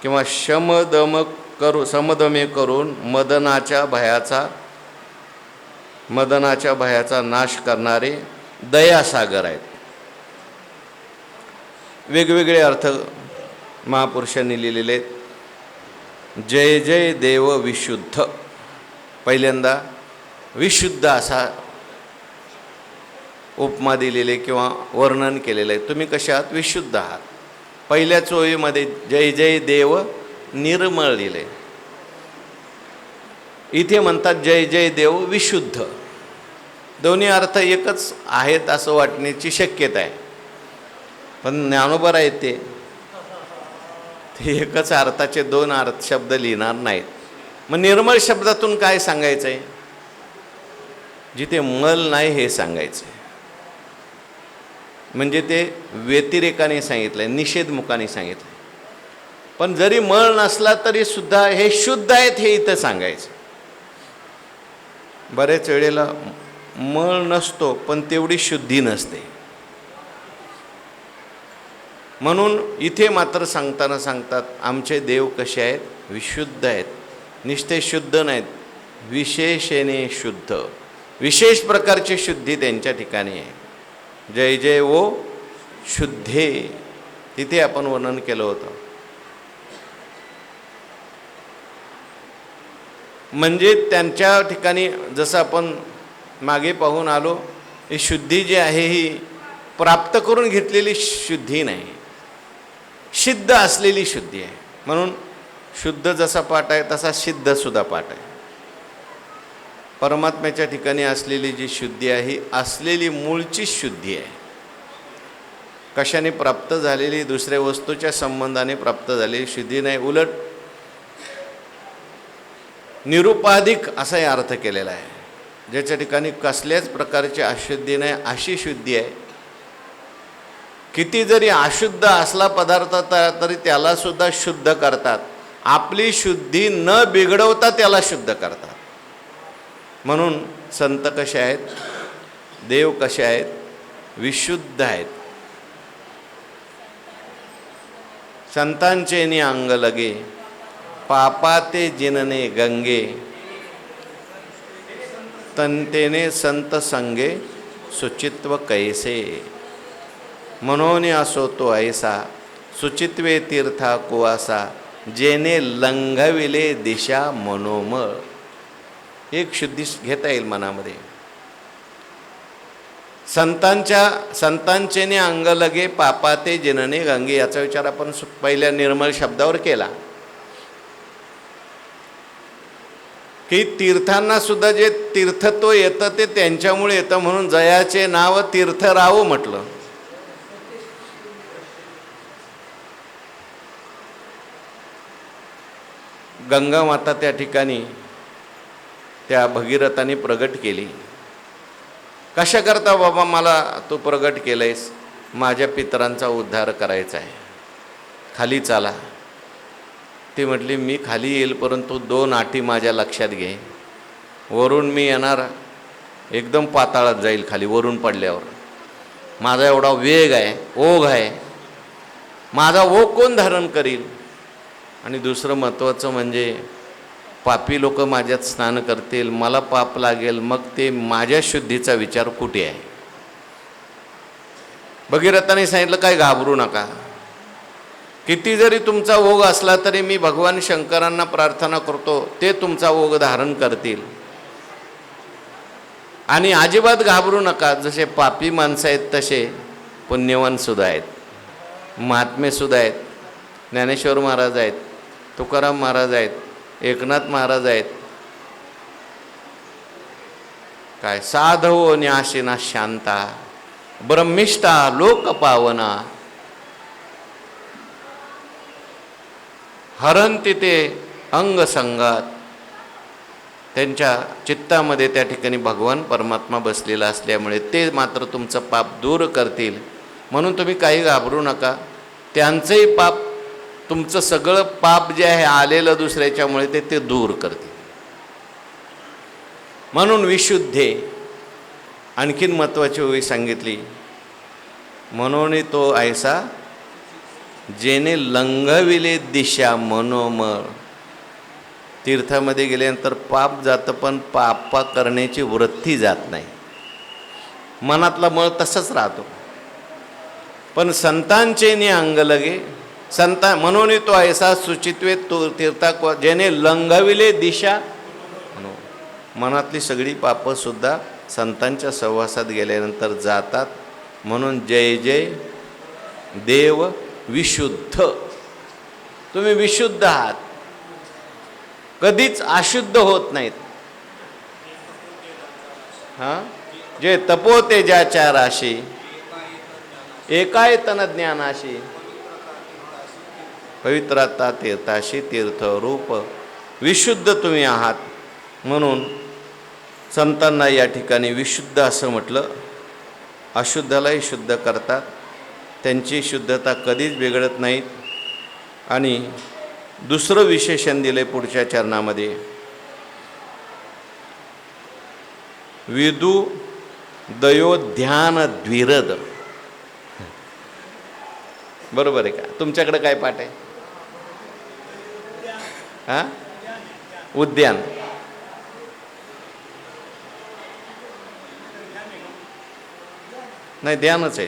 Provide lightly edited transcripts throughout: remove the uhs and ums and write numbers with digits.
किंवा समदमे करून मदनाच्या भयाचा नाश करणारे दयासागर आहेत. वेगवेगळे अर्थ महापुरुषांनी लिहिलेले आहेत. जय जय देव विशुद्ध, पहिल्यांदा विशुद्ध असा उपमा दिलेले किंवा वर्णन केलेलं आहे. तुम्ही कशा आहात? विशुद्ध आहात. पहिल्या चोळीमध्ये जय जय देव निर्मळ लिहिले. इथे म्हणतात जय जय देव विशुद्ध. दोन्ही अर्थ एकच आहेत असं वाटण्याची शक्यता आहे, पण ज्ञानोबर आहेत ते एकच अर्थाचे दोन शब्द लिहिणार नाहीत. मग निर्मळ शब्दातून काय सांगायचं आहे? जिथे मल नाही हे सांगायचं आहे. म्हणजे ते व्यतिरेकाने सांगितलं आहे, निषेधमुखाने सांगितलं आहे. पण जरी मळ नसला तरी सुद्धा हे शुद्ध आहेत हे इथं सांगायचं. बरेच वेळेला मळ नसतो पण तेवढी शुद्धी नसते. म्हणून इथे मात्र सांगताना सांगतात आमचे देव कसे आहेत? विशुद्ध आहेत. निष्ठे शुद्ध नाहीत, विशेषेने शुद्ध, विशेष प्रकारची शुद्धी त्यांच्या ठिकाणी आहे. जय जय वो शुद्धे, तिथे आपण वर्णन केलं होतं. म्हणजे त्यांच्या ठिकाणी जसं आपण मागे पाहून आलो, ही शुद्धी जी आहे ही प्राप्त करून घेतलेली शुद्धी नाही, सिद्ध असलेली शुद्धी आहे. म्हणून शुद्ध जसा पाठ आहे तसा सिद्ध सुद्धा पाठ आहे. परमात्म्याच्या ठिकाणी असलेली जी शुद्धी आहे ही असलेली मूळची शुद्धी आहे. कशाने प्राप्त झालेली? दुसऱ्या वस्तूच्या संबंधाने प्राप्त झालेली शुद्धी नाही. उलट निरुपाधिक असाही अर्थ केलेला आहे. ज्याच्या ठिकाणी कसल्याच प्रकारची अशुद्धी नाही अशी शुद्धी आहे. किती जरी अशुद्ध असला पदार्थ तरी त्याला सुद्धा शुद्ध करतात. आपली शुद्धी न बिघडवता त्याला शुद्ध करतात. म्हणून संत कसे आहेत? देव कसे आहेत? विशुद्ध आहेत. संतांचे नि अंग लगे, पापाते जिनने गंगे, तंतेने संत संगे, सुचित्व कैसे. मनोने असो तो ऐसा, सुचित्वे तीर्था कुवासा, जेने लंघविले दिशा मनोमळ. एक शुद्धी घेता येईल मनामध्ये. संतांचेने अंग लगे, पापाते जिनने गंगे, याचा विचार आपण पहिल्या निर्मळ शब्दावर केला की तीर्थांना सुद्धा जे तीर्थत्व येतं ते त्यांच्यामुळे येतं. म्हणून जयाचे नाव तीर्थराव म्हटलं. गंगा माता त्या ठिकाणी त्या भगीरथाने प्रगट केली. कशा करता बाबा मला तू प्रगट केलंयस? माझ्या पितरांचा उद्धार करायचा आहे, खाली चाला. ती म्हटली मी खाली येईल, परंतु 2 अटी माझ्या लक्षात घे. वरून मी येणार, एकदम पाताळात जाईल खाली वरून पडल्यावर. माझा एवढा वेग आहे, ओघ आहे, माझा ओघ कोण धारण करील? आणि दुसरं महत्त्वाचं म्हणजे पापी लोक माझ्यात स्नान करतील, मला पाप लागेल, मग ते माझ्या शुद्धीचा विचार कुठे आहे? भगीरथाने सांगितलं काय घाबरू नका. किती जरी तुमचा ओघ असला तरी मी भगवान शंकरांना प्रार्थना करतो, ते तुमचा ओघ धारण करतील. आणि अजिबात घाबरू नका. जसे पापी माणसं आहेत तसे पुण्यवान सुद्धा आहेत, महात्मे सुद्धा आहेत. ज्ञानेश्वर महाराज आहेत, तुकाराम महाराज आहेत, एकनाथ महाराज आहेत. काय साधवो न्यासिना शांता, ब्रह्मिष्ठा लोक पावना, हरंती ते अंग संगात. त्यांच्या चित्तामध्ये त्या ठिकाणी भगवान परमात्मा बसलेला असल्यामुळे ते मात्र तुमचं पाप दूर करतील. म्हणून तुम्ही काही घाबरू नका. त्यांचंही पाप, तुमचं सगळं पाप जे आहे आलेलं दुसऱ्याच्यामुळे ते दूर करतील. म्हणून विशुद्धे. आणखीन महत्त्वाची ओवी सांगितली, म्हणून तो ऐसा जेने लंघविले दिशा मनोमळ. तीर्थामध्ये गेल्यानंतर पाप जातं, पण पापा करण्याची वृत्ती जात नाही. मनातला मळ तसंच राहतो. पण संतांचे नि अंग लगे, संता म्हणून तो ऐसा सुचित्वे तो तीर्था जेने लंघविले दिशा. मनातली सगळी पापं सुद्धा संतांच्या सहवासात गेल्यानंतर जातात. म्हणून जय जय देव विशुद्ध. तुम्ही विशुद्ध आहात, कधीच अशुद्ध होत नाहीत. जे तपोते ज्याच्या राशी, एकायतन ज्ञानाशी, पवित्रता तीर्थाशी, तीर्थरूप विशुद्ध तुम्ही आहात. म्हणून संतांना या ठिकाणी विशुद्ध असं म्हटलं. अशुद्धालाही शुद्ध करतात, त्यांची शुद्धता कधीच बिघडत नाहीत. आणि दुसरं विशेषण दिले पुढच्या चरणामध्ये, विदु दयो ध्यान द्विरद. बरोबर आहे का? तुमच्याकडे काय पाठ आहे? हा, उद्यान. नाही, ध्यानच आहे.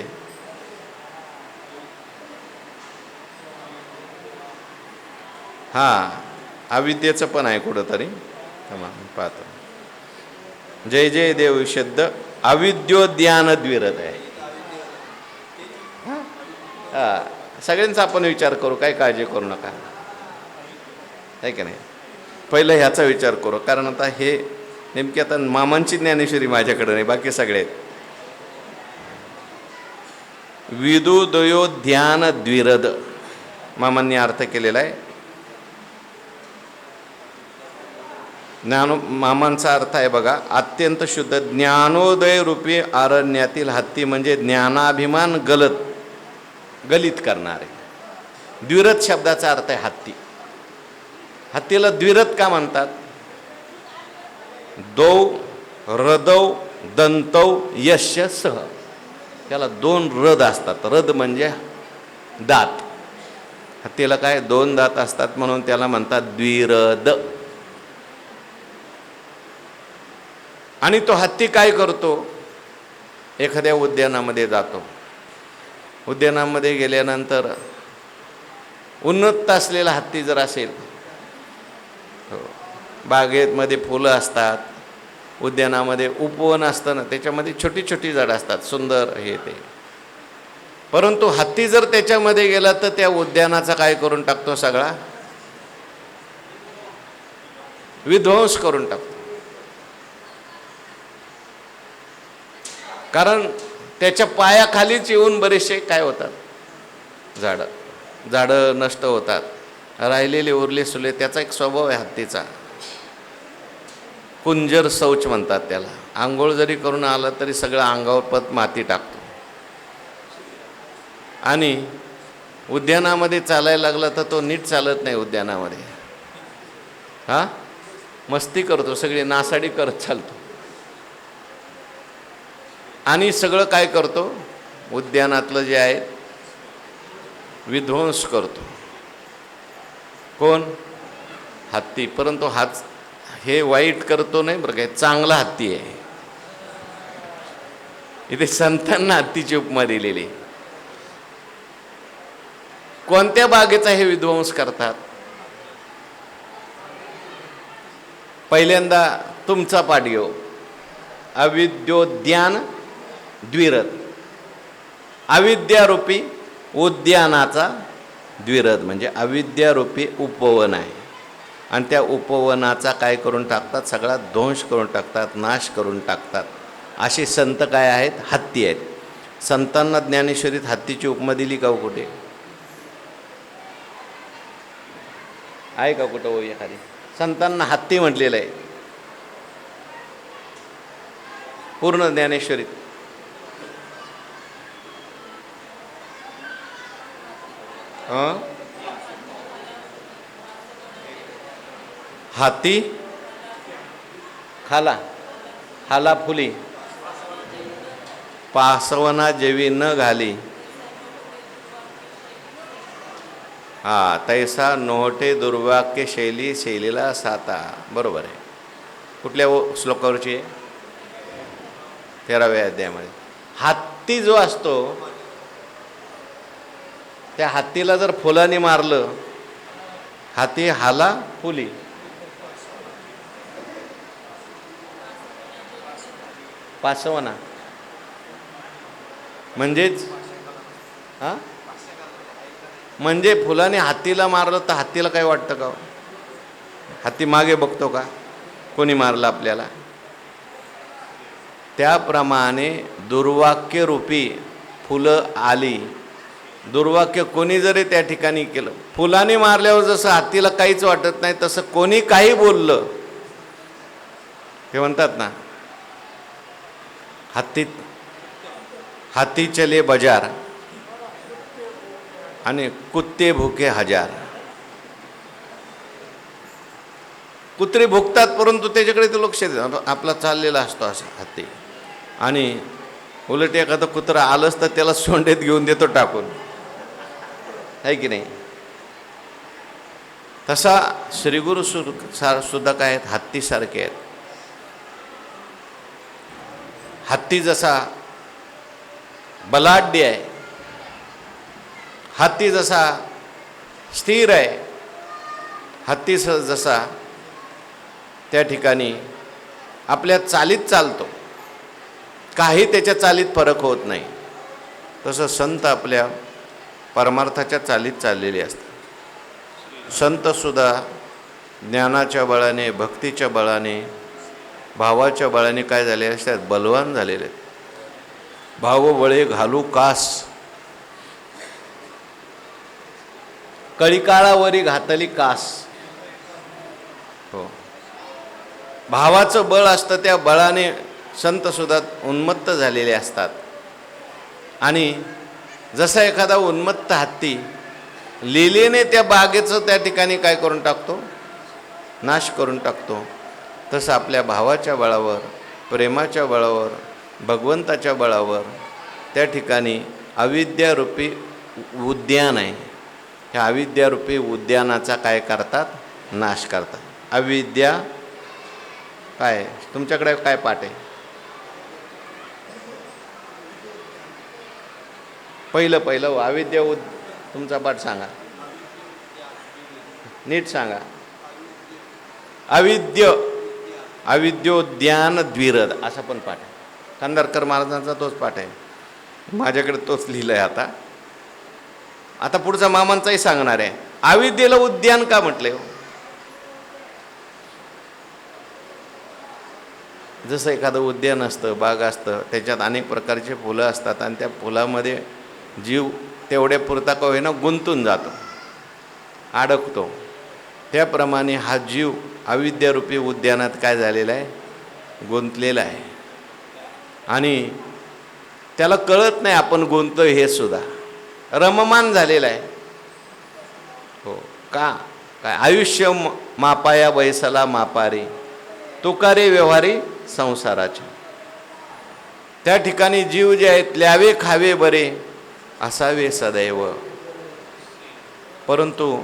हां, अविद्येचं पण आहे कुठंतरी. पाहतो. जय जय देव विशुद्ध अविद्योद्यान द्विरद आहे. हां, सगळ्यांचा आपण विचार करू, काय काळजी करू नका, आहे का नाही? पहिलं ह्याचा विचार करू, कारण आता हे नेमकी आता मामांची ज्ञानेश्वरी माझ्याकडे नाही, बाकी सगळे आहेत. विदुदयो ध्यान द्विरद मामांनी अर्थ केलेला आहे. मामांचा अर्थ आहे बघा, अत्यंत शुद्ध ज्ञानोदय रूपी अरण्यातील हत्ती म्हणजे ज्ञानाभिमान गलित करणारे. द्विरद शब्दाचा अर्थ आहे हत्ती. हत्तीला द्विरद का म्हणतात? दौ हृदौ दंतौ यश्य सह. त्याला दोन रद असतात. रद म्हणजे दात. हत्तीला काय दोन दात असतात, म्हणून त्याला म्हणतात द्विरद. आणि तो हत्ती काय करतो? एखाद्या उद्यानामध्ये जातो. उद्यानामध्ये गेल्यानंतर उन्नत असलेला हत्ती जर असेल, बागेमध्ये फुलं असतात, उद्यानामध्ये उपवन असतं ना, त्याच्यामध्ये छोटी छोटी झाडं असतात, सुंदर हे ते. परंतु हत्ती जर त्याच्यामध्ये गेला तर त्या उद्यानाचा काय करून टाकतो? सगळा विध्वंस करून टाकतो. कारण त्याच्या पायाखालीच येऊन बरेचसे काय होतात? झाडं नष्ट होतात. राहिलेले उरले सुले. त्याचा एक स्वभाव आहे हत्तीचा, कुंजर शौच म्हणतात त्याला. आंघोळ जरी करून आला तरी सगळं अंगावर पत माती टाकतो. आणि उद्यानामध्ये चालायला लागला तर तो नीट चालत नाही उद्यानामध्ये. हा, मस्ती करतो, सगळी नासाडी करत चालतो. आणि सगळं काय करतो? उद्यानातलं जे आहे विध्वंस करतो. कोण? हत्ती. परंतु हे वाईट करतो नाही बरं काय, चांगला हत्ती आहे. इथे संतांना हत्तीची उपमा दिलेली. कोणत्या बागेचा हे विध्वंस करतात? पहिल्यांदा तुमचा पाठ घेऊ. अविद्योद्यान द्विरद. अविद्यारूपी उद्यानाचा द्विरद म्हणजे अविद्यारूपी उपवन आहे. आणि त्या उपवनाचा काय करून टाकतात? सगळा ध्वंस करून टाकतात, नाश करून टाकतात. असे संत काय आहेत? हत्ती आहेत. संतांना ज्ञानेश्वरीत हत्तीची उपमा दिली का कुठे? आहे का कुठं? हो, एखादी संतांना हत्ती म्हटलेलं आहे पूर्ण ज्ञानेश्वरीत. हाती खाला फुली, पासवना जेवी न घाली, हा, तैसा नोहटे दुर्वाक्य शैली शैलीला साता. बरोबर आहे. कुठल्या श्लोकावरची आहे? 13व्या अध्यायामध्ये. हत्ती जो असतो, त्या हत्तीला जर फुलाने मारलं, हाती हाला फुली. पासवना म्हणजेच हा, म्हणजे फुलाने हत्तीला मारलं तर हत्तीला काय वाटतं का? हत्ती मागे बघतो का कोणी मारलं आपल्याला? त्याप्रमाणे दुर्वाक्य रूपी फुलं आली. दुर्वाक्य कोणी जरी त्या ठिकाणी केलं, फुलाने मारल्यावर जसं हत्तीला काहीच वाटत नाही, तसं कोणी काही बोललं, ते म्हणतात ना, हाथी चले बाजार आणि कुत्ते भुके हजार. कुत्रे भुकतात परंतु त्याच्याकडे ते लक्ष देतात, आपला चाललेला असतो असं हत्ती. आणि उलट एखादं कुत्रं आलंच तर त्याला सोंडेत घेऊन देतो टाकून, आहे की नाही? तसा श्रीगुरु सुद्धा काय आहेत? हत्तीसारखे आहेत. हत्ती जसा बलाढ्य आहे, हत्ती जसा स्थिर आहे, हत्ती जसा त्या ठिकाणी आपल्या चालीत चालतो, काही त्याच्या चालीत फरक होत नाही, तसं संत आपल्या परमार्थाच्या चालीत चाललेले असतात. संतसुद्धा ज्ञानाच्या बळाने, भक्तीच्या बळाने, भावाच्या बळाने काय झाले असतात? बलवान झालेले आहेत. भावबळे घालू कास, कळिकाळावरी घातली कास. हो, भावाचं बळ असतं, त्या बळाने संतसुद्धा उन्मत्त झालेले असतात. आणि जसा एखादा उन्मत्त हत्ती लीलेने त्या बागेचं त्या ठिकाणी काय करून टाकतो? नाश करून टाकतो. तसं आपल्या भावाच्या बळावर, प्रेमाच्या बळावर, भगवंताच्या बळावर त्या ठिकाणी अविद्यारूपी उद्यान आहे. ह्या अविद्यारूपी उद्यानाचा काय करतात? नाश करतात. अविद्या काय? तुमच्याकडे काय पाठ आहे? पहिलं अविद्या तुमचा पाठ सांगा, नीट सांगा. अविद्योद्यान द्विरद असा पण पाठ आहे. खांदारकर महाराजांचा तोच पाठ आहे, माझ्याकडे तोच लिहिलं आहे. आता पुढचा मामांचाही सांगणार आहे. अविद्येला उद्यान का म्हटले? जसं एखादं उद्यान असतं, बाग असतं, त्याच्यात अनेक प्रकारचे फुलं असतात आणि त्या फुलामध्ये जीव तेवढ्या पुरता का होईना गुंतून जातो, अडकतो. त्याप्रमाणे हा जीव अविद्यारूपी उद्यानात काय झालेला आहे? गुंतलेला आहे. आणि त्याला कळत नाही आपण गुंततोय हे सुद्धा, रममान झालेला आहे. हो का? काय? आयुष्य मापाया बैसला मापारी, तुकारे व्यवहारी संसाराचे. त्या ठिकाणी जीव जे आहेत, ल्यावे खावे बरे असावे सदैव. परंतु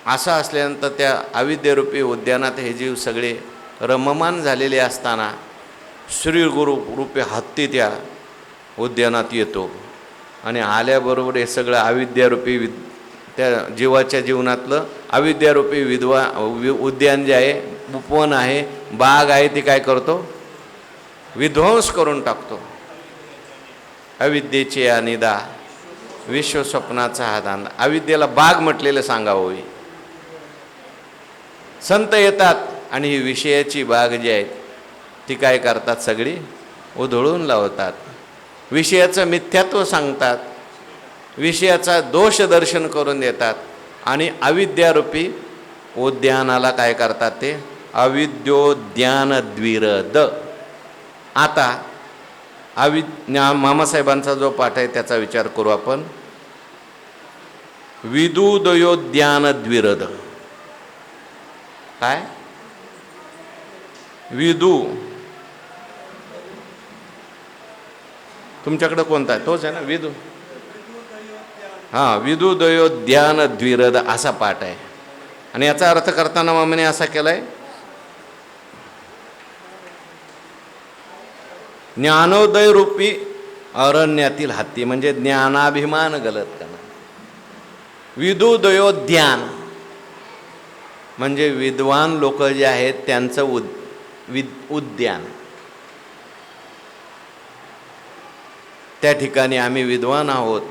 असं असल्यानंतर त्या अविद्यारूपी उद्यानात हे जीव सगळे रममान झालेले असताना श्री गुरु रूपे हत्ती त्या उद्यानात येतो. आणि आल्याबरोबर हे सगळं अविद्यारूपी त्या जीवाच्या जीवनातलं अविद्यारूपी उद्यान जे आहे, उपवन आहे, बाग आहे, ती काय करतो? विध्वंस करून टाकतो. अविद्येचे अनिदा विश्वस्वप्नाचा हा दांदा. अविद्येला बाग म्हटलेलं सांगावं. संत येतात आणि ही विषयाची बाग जी आहे ती काय करतात? सगळी उधळून लावतात. विषयाचं मिथ्यात्व सांगतात, विषयाचा दोष दर्शन करून देतात आणि अविद्यारूपी उद्यानाला काय करतात? ते अविद्योद्यान द्विरद. आता मामासाहेबांचा जो पाठ आहे त्याचा विचार करू आपण. विदुदयोद्यान द्विरद. काय? विदू तुमच्याकडे कोणता आहे? तोच आहे ना, विदू. हां, विदुदयोद्यान द्विरद असा पाठ आहे. आणि याचा अर्थ करताना मामाने असा केलाय, ज्ञानोदय रूपी अरण्यातील हत्ती, म्हणजे ज्ञानाभिमान गलत करणं. विदुदयोद्यान म्हणजे विद्वान लोक जे आहेत त्यांचं उद्यान. त्या ठिकाणी आम्ही विद्वान आहोत,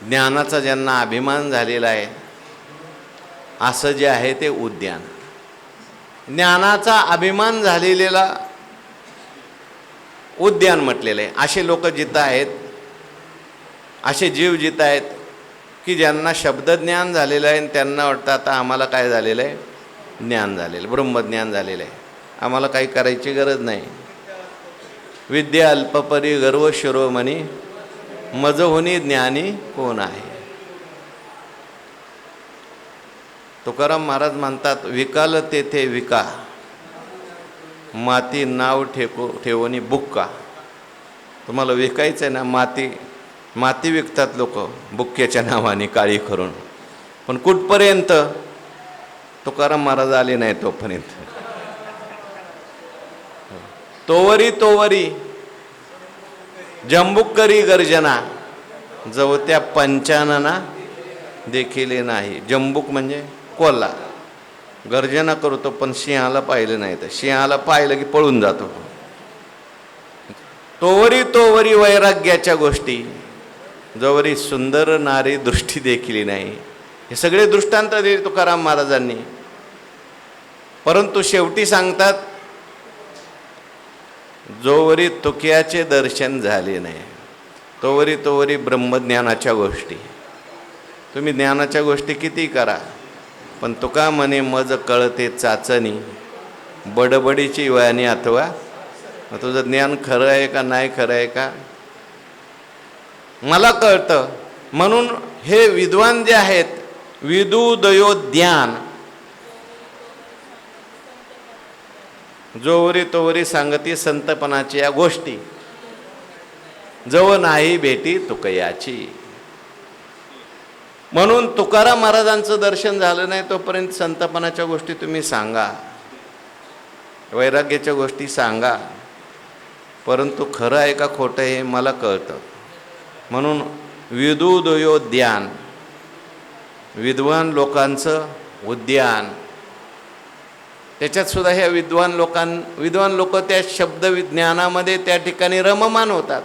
ज्ञानाचा ज्यांना अभिमान झालेला आहे, असं जे आहे ते उद्यान. ज्ञानाचा अभिमान झालेला उद्यान म्हटलेलं आहे. असे लोक जिथं आहेत, असे जीव जिथं आहेत की ज्यांना शब्दज्ञान झालेलं आहे आणि त्यांना वाटतं आता आम्हाला काय झालेलं आहे, ज्ञान झालेलं, ब्रह्मज्ञान झालेलं आहे, आम्हाला काही करायची गरज नाही. विद्या अल्पपरी गर्व शिरोमणी, मज होनी ज्ञानी कोण आहे. तुकाराम महाराज म्हणतात, विकाल तेथे विका, माती नाव ठेवणी बुक्का. तुम्हाला विकायचं आहे ना, माती विकतात लोक बुक्क्याच्या नावाने काळी करून. पण कुठपर्यंत तुकाराम महाराज आले नाही तोपर्यंत. तोवरी जंबुकरी गर्जना, जवत्या पंचानना देखील नाही. जंबूक म्हणजे कोल्हा, गर्जना करतो पण सिंहाला पाहिलं नाही तर सिंहाला पाहिलं की पळून जातो. तोवरी वैराग्याच्या गोष्टी, जवरी सुंदर नारी दृष्टी देखील नाही. हे सगळे दृष्टांत दिले तुकाराम महाराजांनी. परंतु शेवटी सांगतात, जोवरी तुक्याचे दर्शन झाले नाही, तोवरी ब्रह्मज्ञानाच्या गोष्टी. तुम्ही ज्ञानाच्या गोष्टी किती करा, पण तुका म्हणे मज कळते चाचणी, बडबडीची वाणी अथवा तुझं ज्ञान खरं आहे का नाही खरं आहे का मला कळतं. म्हणून हे विद्वान जे आहेत, विदुदयोद्यान, जोवरी तोवरी सांगती संतपणाची या गोष्टी, जव नाही भेटी तुकयाची. म्हणून तुकाराम महाराजांचं दर्शन झालं नाही तोपर्यंत संतपणाच्या गोष्टी तुम्ही सांगा, वैराग्याच्या गोष्टी सांगा, परंतु खरं आहे का खोटं हे मला कळतं. म्हणून विदुदयोद्यान, विद्वान लोकांचं उद्यान. त्याच्यात सुद्धा ह्या विद्वान लोक त्या शब्द विज्ञानामध्ये त्या ठिकाणी रममान होतात,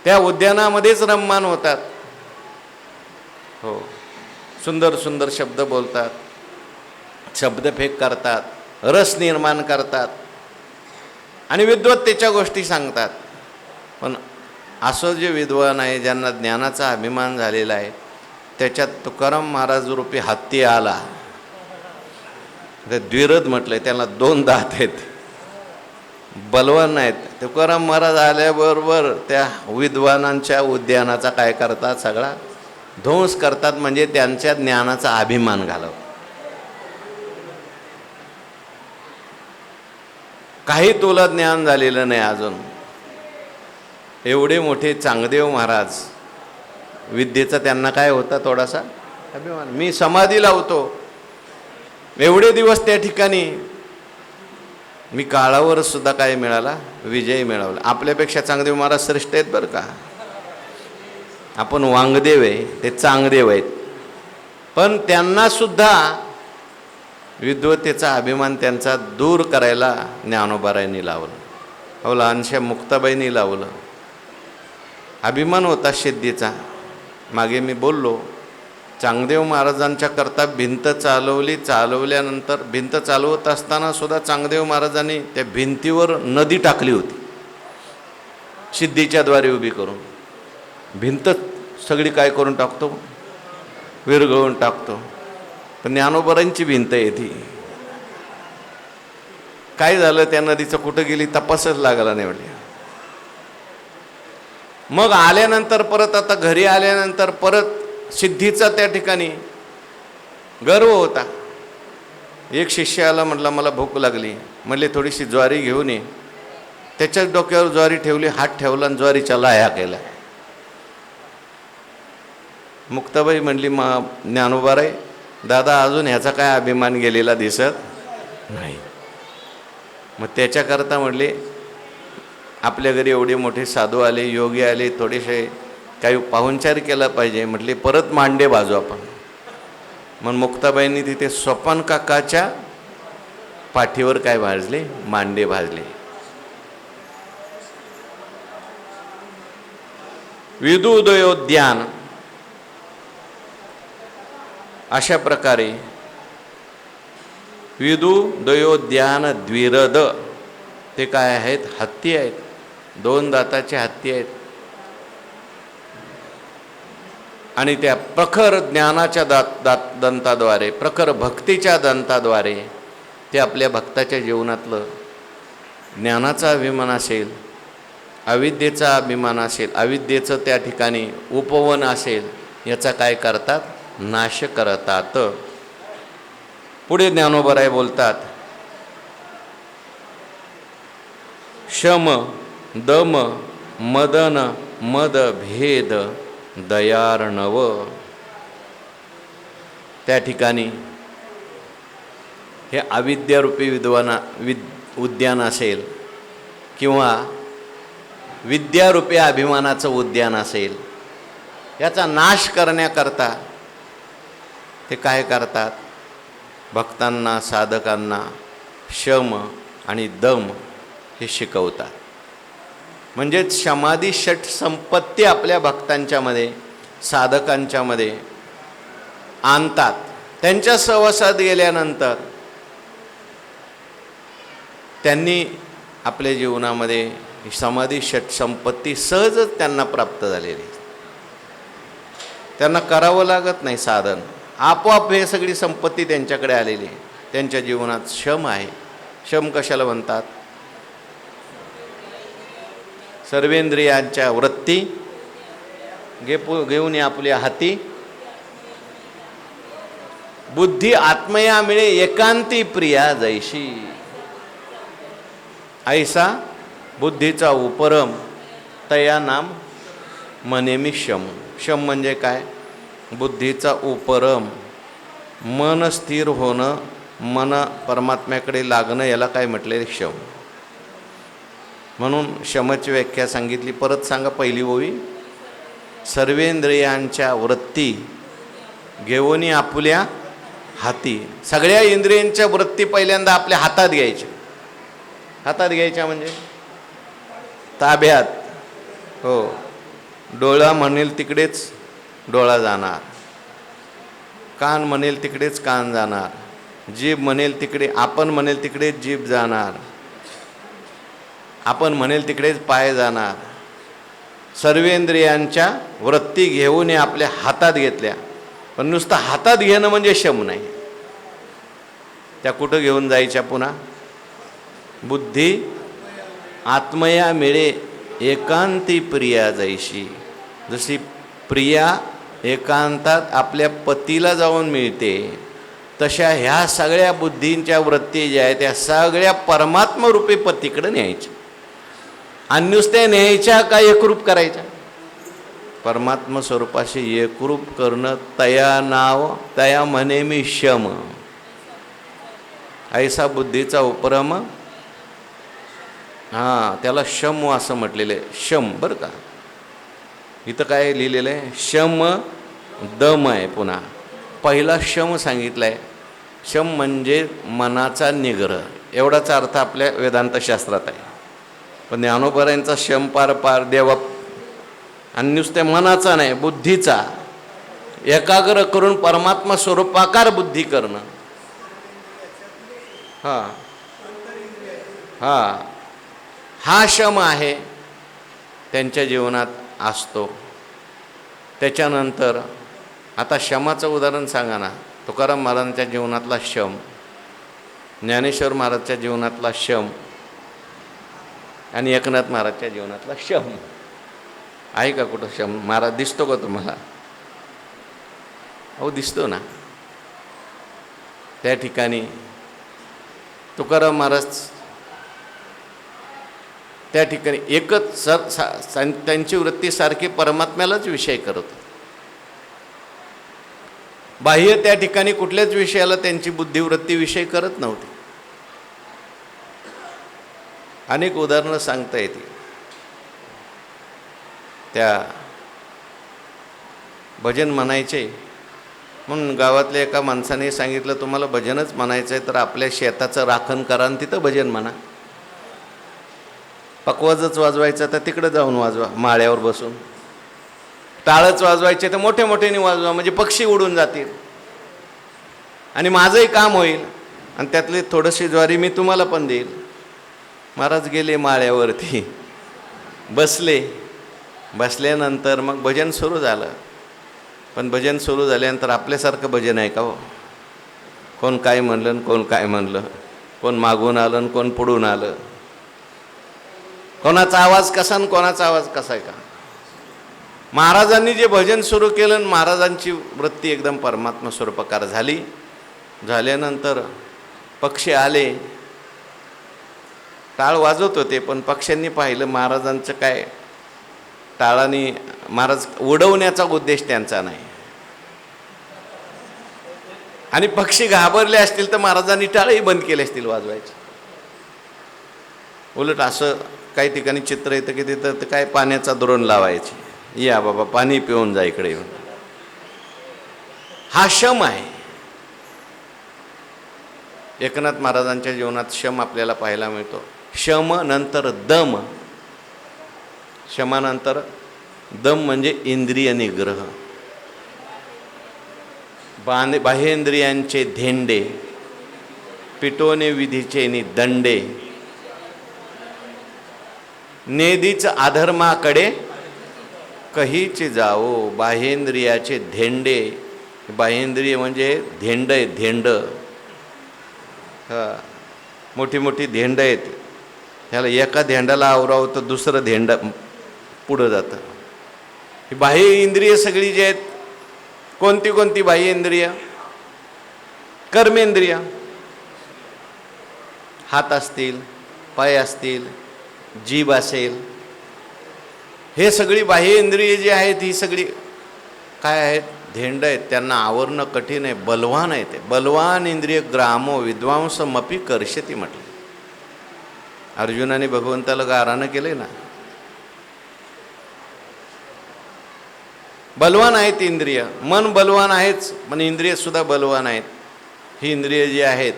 त्या उद्यानामध्येच रममान होतात. हो, सुंदर सुंदर शब्द बोलतात, शब्दफेक करतात, रस निर्माण करतात आणि विद्वत्तेच्या गोष्टी सांगतात. पण असं जे विद्वान आहे, ज्यांना ज्ञानाचा अभिमान झालेला आहे, त्याच्यात तुकाराम महाराज रूपी हत्ती आला. ते द्विरद म्हटलंय, त्याला 2 दात आहेत, बलवान आहेत. तुकाराम महाराज आल्याबरोबर त्या विद्वानांच्या उद्यानाचा काय करतात, सगळा ध्वंस करतात, म्हणजे त्यांच्या ज्ञानाचा अभिमान घालवतात. काही तुला ज्ञान झालेलं नाही अजून. एवढे मोठे चांगदेव महाराज, विद्येचा त्यांना काय होता थोडासा अभिमान. मी समाधी लावतो, एवढे दिवस त्या ठिकाणी मी काळावर सुद्धा काय मिळाला, विजय मिळवला. आपल्यापेक्षा चांगदेव महाराज श्रेष्ठ आहेत बरं का. आपण वांगदेव आहे, ते चांगदेव आहेत, पण त्यांना सुद्धा विद्वत्तेचा अभिमान त्यांचा दूर करायला ज्ञानोबारायांनी लावलं. हो, लहानशा मुक्ताबाईंनी लावलं. अभिमान होता सिद्धीचा. मागे मी बोललो, चांगदेव महाराजांच्या करता भिंत चालवल्यानंतर भिंत चालवत असताना सुद्धा चांगदेव महाराजांनी त्या भिंतीवर नदी टाकली होती, सिद्धीच्या द्वारे उभी करून. भिंत सगळी काय करून टाकतो, विरघळून टाकतो. पण ज्ञानोबारांची भिंत आहे ती. काय झालं, त्या नदीचं कुठं गेली तपासच लागला नाही म्हटलं. मग आल्यानंतर परत, आता घरी आल्यानंतर परत सिद्धीचा त्या ठिकाणी गर्व होता. एक शिष्य आला, म्हटला मला भूक लागली, म्हणले थोडीशी ज्वारी घेऊन ये. त्याच्याच डोक्यावर ज्वारी ठेवली, हात ठेवला आणि ज्वारीच्या लाह्या केल्या. मुक्ताबाई म्हणली, ज्ञानोबा रे दादा, अजून ह्याचा काय अभिमान गेलेला दिसत नाही. मग त्याच्याकरता म्हणले, आपल्या घरी एवढे मोठे साधू आले, योगी आले, थोडेसे काही पाहुणचार केला पाहिजे. म्हटले परत मांडे भाजू आपण. मग मुक्ताबाईंनी तिथे स्वपन काकाच्या पाठीवर काय भाजले, मांडे भाजले. विदुदयोद्यान अशा प्रकारे विदुदयोद्यान द्विरद, ते काय आहेत, हत्ती आहेत, 2 दाताचे हत्ती आहेत. आणि त्या प्रखर ज्ञानाच्या दंताद्वारे, प्रखर भक्तीच्या दंताद्वारे ते आपल्या भक्ताच्या जीवनातलं ज्ञानाचा अभिमान असेल, अविद्येचा अभिमान असेल, अविद्येचं त्या ठिकाणी उपवन असेल, याचा काय करतात, नाश करतात. पुढे ज्ञानोबराय बोलतात, शम दम मदन मद भेद दयार्णव. त्या ठिकाणी हे अविद्यारूपी उद्यान असेल किंवा विद्यारूपी अभिमानाचं उद्यान असेल, याचा नाश करण्याकरता ते काय करतात, भक्तांना, साधकांना शम आणि दम हे शिकवतात. म्हणजेच समाधी षट संपत्ती आपल्या भक्तांच्यामध्ये, साधकांच्यामध्ये आणतात. त्यांच्या सहवासात गेल्यानंतर त्यांनी आपल्या जीवनामध्ये समाधी षट संपत्ती सहजच त्यांना प्राप्त झालेली. त्यांना करावं लागत नाही साधन, आपोआप हे सगळी संपत्ती त्यांच्याकडे आलेली आहे. त्यांच्या जीवनात शम आहे. शम कशाला म्हणतात, सर्वेंद्रियांच्या वृत्ती घेऊन आपल्या हाती, बुद्धी आत्मया मिळे एकांती प्रिया जैशी. ऐसा बुद्धीचा उपरम तया नाम मनेमी शम. शम म्हणजे काय, बुद्धीचा उपरम, मन स्थिर होणं, मन परमात्म्याकडे लागणं, याला काय म्हटले, शम. म्हणून शमची व्याख्या सांगितली. परत सांगा पहिली ओवी, सर्वेंद्रियांच्या वृत्ती घेऊन आपल्या हाती. सगळ्या इंद्रियांच्या वृत्ती पहिल्यांदा आपल्या हातात घ्यायच्या. हातात घ्यायच्या म्हणजे ताब्यात. हो, डोळा म्हणेल तिकडेच डोळा जाणार, कान म्हणेल तिकडेच कान जाणार, जीभ म्हणेल तिकडे, आपण म्हणेल तिकडेच जीभ जाणार, आपण म्हणेल तिकडेच पाय जाणार. सर्वेंद्रियांच्या वृत्ती घेऊन आपल्या हातात घेतल्या. पण नुसतं हातात घेणं म्हणजे शम नाही. त्या कुठं घेऊन जायच्या, पुन्हा बुद्धी आत्मया मिळे एकांती प्रिया जैशी. जशी प्रिया एकांतात आपल्या पतीला जाऊन मिळते, तशा ह्या सगळ्या बुद्धींच्या वृत्ती ज्या आहेत त्या सगळ्या परमात्मरूपी पतीकडे न्यायच्या. आणि नुसत्या न्यायच्या का एकरूप करायच्या, परमात्मा स्वरूपाशी एकरूप करणं, तया नाव तया म्हणे मी शम. ऐसा बुद्धीचा उपरम, हां, त्याला शम असं म्हटलेलं आहे. शम बरं का, इथं काय लिहिलेलं आहे, शम दम आहे. पुन्हा पहिला शम सांगितला आहे. शम म्हणजे मनाचा निग्रह, एवढाच अर्थ आपल्या वेदांत शास्त्रात आहे. पण ज्ञानोबरायांचा शम पार पार देवा, आणि नुसत्या मनाचा नाही, बुद्धीचा एकाग्र करून परमात्मा स्वरूपाकार बुद्धी करणं. हां हां, हा शम आहे त्यांच्या जीवनात असतो. त्याच्यानंतर आता शमाचं उदाहरण सांगा ना. तुकाराम महाराजांच्या जीवनातला शम, ज्ञानेश्वर महाराजच्या जीवनातला शम आणि एकनाथ महाराजच्या जीवनातला शम आहे का कुठं शम? महाराज दिसतो का तुम्हाला? अहो दिसतो ना. त्या ठिकाणी तुकाराम महाराज त्या ठिकाणी एकच त्यांची वृत्ती सारखी परमात्म्यालाच विषय करत होती. बाह्य त्या ठिकाणी कुठल्याच विषयाला त्यांची बुद्धिवृत्ती विषय करत नव्हती. अनेक उदाहरणं सांगता येतील. त्या भजन म्हणायचे म्हणून गावातल्या एका माणसाने सांगितलं, तुम्हाला भजनच म्हणायचं आहे तर आपल्या शेताचं राखण करा आणि तिथं भजन म्हणा. पकवाजच वाजवायचं तर तिकडं जाऊन वाजवा माळ्यावर बसून. टाळच वाजवायचे तर मोठे मोठ्याने वाजवा, म्हणजे पक्षी उडून जातील आणि माझंही काम होईल आणि त्यातले थोडीशी ज्वारी मी तुम्हाला पण देईल. महाराज गेले माळ्यावरती, बसल्यानंतर मग भजन सुरू झालं. पण भजन सुरू झाल्यानंतर आपल्यासारखं भजन आहे का हो? कोण काय म्हणलं आणि कोण काय म्हणलं, कोण मागून आलं आणि कोण पुढून आलं, कोणाचा आवाज कसा आणि कोणाचा आवाज कसा आहे का? महाराजांनी जे भजन सुरू केलं आणि महाराजांची वृत्ती एकदम परमात्मा स्वरूपाकार झाल्यानंतर पक्षी आले, टाळ वाजवत होते, पण पक्ष्यांनी पाहिलं महाराजांचं काय टाळाने महाराज उडवण्याचा उद्देश त्यांचा नाही. आणि पक्षी घाबरले असतील तर महाराजांनी टाळही बंद केले असतील वाजवायचे. उलट असं काही ठिकाणी चित्र येतं की तिथं काय पाण्याचा द्रोण लावायचे, या बाबा पाणी पिऊन जा इकडे येऊन. हा शम आहे. एकनाथ महाराजांच्या जीवनात शम आपल्याला पाहायला मिळतो. शम नंतर दम, शमानंतर दम म्हणजे इंद्रिय निग्रह. बाह्येंद्रियांचे धेंडे, पिटोने विधीचे नि दंडे, नेदीच अधर्माकडे कहीच जावो. बाह्येंद्रियाचे धेंडे, बाह्येंद्रिय म्हणजे धेंड आहे, धेंड. मोठी मोठी धेंड आहेत, त्याला एका धेंडाला आवरावं तर दुसरं धेंड पुढं जातं. ही बाह्य इंद्रिय सगळी जी आहेत, कोणती कोणती बाह्य इंद्रिय? कर्मेंद्रिय, हात असतील, पाय असतील, जीभ असेल, हे सगळी बाह्य इंद्रिय जी आहेत ही सगळी काय आहेत? धेंड आहेत. त्यांना आवरणं कठीण आहे, बलवान आहे ते. बलवान इंद्रिय ग्रामो विद्वांसमपि कर्षती म्हटलं. अर्जुनाने भगवंताला गारानं केले ना. बलवान आहेत इंद्रिय, मन बलवान आहेच, पण इंद्रिय सुद्धा बलवान आहेत. ही इंद्रिय जी आहेत,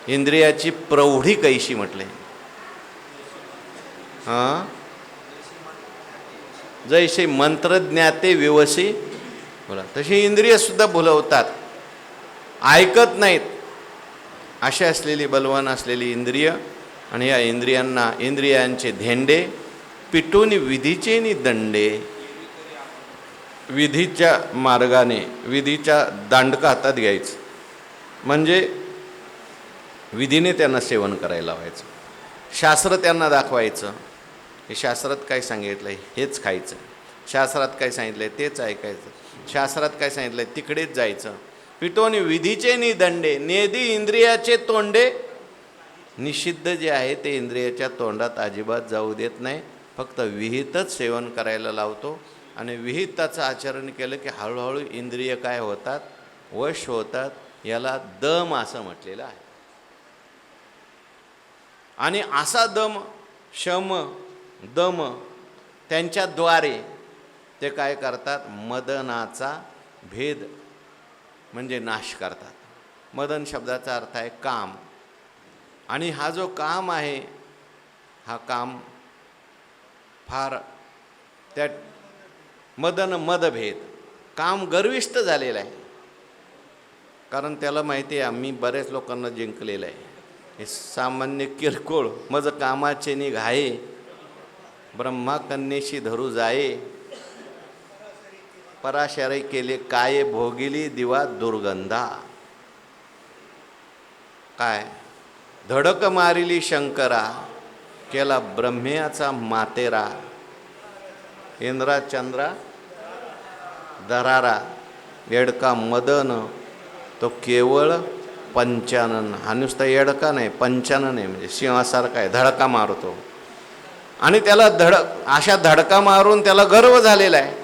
इंद्रियाची प्रौढी कैशी म्हटले. जैसे मंत्रज्ञाते विवसी बोला, तशी इंद्रिय सुद्धा भुलवतात, ऐकत नाहीत. अशी असलेली बलवान असलेली इंद्रिय, आणि या इंद्रियांना इंद्रियांचे धेंडे, पिटून विधीचे नि दंडे. विधीच्या मार्गाने, विधीच्या दांडका हातात घ्यायचं, म्हणजे विधीने त्यांना सेवन करायला लावायचं. शास्त्र त्यांना दाखवायचं, हे शास्त्रात काय सांगितलं आहे हेच खायचं, शास्त्रात काय सांगितलं आहे तेच ऐकायचं, शास्त्रात काय सांगितलं आहे तिकडेच जायचं. पिटोन विधीचे नि दंडे, नेदी इंद्रियाचे तोंडे. निषिद्ध जे आहे ते इंद्रियाच्या तोंडात अजिबात जाऊ देत नाही, फक्त विहितच सेवन करायला लावतो. आणि विहिताचं आचरण केलं की हळूहळू इंद्रिय काय होतात? वश होतात. याला दम असं म्हटलेलं आहे. आणि असा दम, शम दम त्यांच्याद्वारे ते काय करतात? मदनाचा भेद म्हणजे नाश करतात. मदन शब्दाचा अर्थ आहे काम. आणि हा जो काम आहे, हा काम फार त्या मदन मदभेद, काम गर्विष्ठ झालेलं आहे. कारण त्याला माहिती आहे आम्ही बऱ्याच लोकांना जिंकलेलं आहे. हे सामान्य किरकोळ मज कामाचे निघाये, ब्रह्माकन्येशी धरू जाये, पराशरे केले काय भोगिली दिवा दुर्गंधा. काय धडक मारिली शंकरा, केला ब्रह्म्याचा मातेरा. इंद्रा चंद्रा दरारा, येडका मदन तो केवळ पंचानन. हा नुसता येडका नाही, पंचानन आहे, म्हणजे सिंहासारखा आहे, धडका मारतो. आणि त्याला अशा धडका मारून त्याला गर्व झालेला आहे.